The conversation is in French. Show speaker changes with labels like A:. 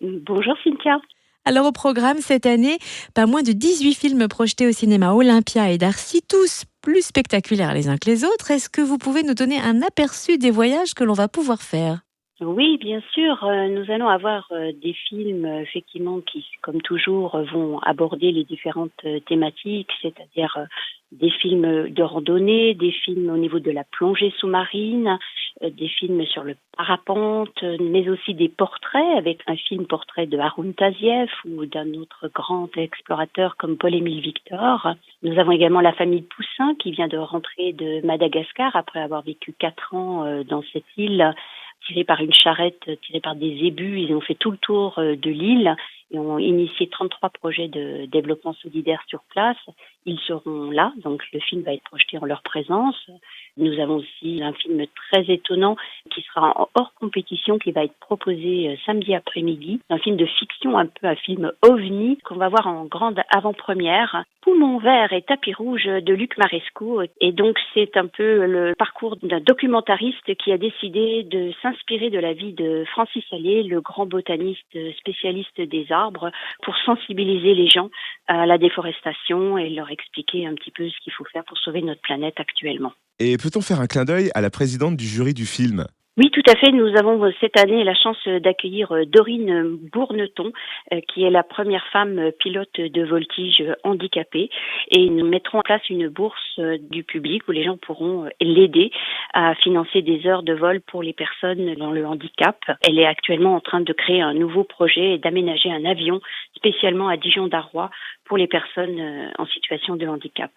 A: Bonjour Cynthia.
B: Alors au programme cette année, pas moins de 18 films projetés au cinéma Olympia et Darcy, tous plus spectaculaires les uns que les autres. Est-ce que vous pouvez nous donner un aperçu des voyages que l'on va pouvoir faire?
A: Oui, bien sûr, nous allons avoir des films effectivement qui, comme toujours, vont aborder les différentes thématiques, c'est-à-dire des films de randonnée, des films au niveau de la plongée sous-marine, des films sur le parapente, mais aussi des portraits avec un film portrait de Haroun Tazieff ou d'un autre grand explorateur comme Paul-Émile Victor. Nous avons également la famille Poussin qui vient de rentrer de Madagascar après avoir vécu 4 ans dans cette île tirés par une charrette, tirés par des zébus. Ils ont fait tout le tour de l'île et ont initié 33 projets de développement solidaire sur place. Ils seront là, donc le film va être projeté en leur présence. Nous avons aussi un film très étonnant qui sera en hors compétition, qui va être proposé samedi après-midi. Un film de fiction, un peu un film ovni, qu'on va voir en grande avant-première. Poumon vert et tapis rouge de Luc Marescou. Et donc c'est un peu le parcours d'un documentariste qui a décidé de s'inspirer de la vie de Francis Allais, le grand botaniste spécialiste des arbres, pour sensibiliser les gens à la déforestation et leur expliquer un petit peu ce qu'il faut faire pour sauver notre planète actuellement.
C: Et peut-on faire un clin d'œil à la présidente du jury du film?
A: Oui, tout à fait. Nous avons cette année la chance d'accueillir Dorine Bourneton, qui est la première femme pilote de voltige handicapée. Et nous mettrons en place une bourse du public où les gens pourront l'aider à financer des heures de vol pour les personnes dans le handicap. Elle est actuellement en train de créer un nouveau projet et d'aménager un avion spécialement à Dijon-Darrois pour les personnes en situation de handicap.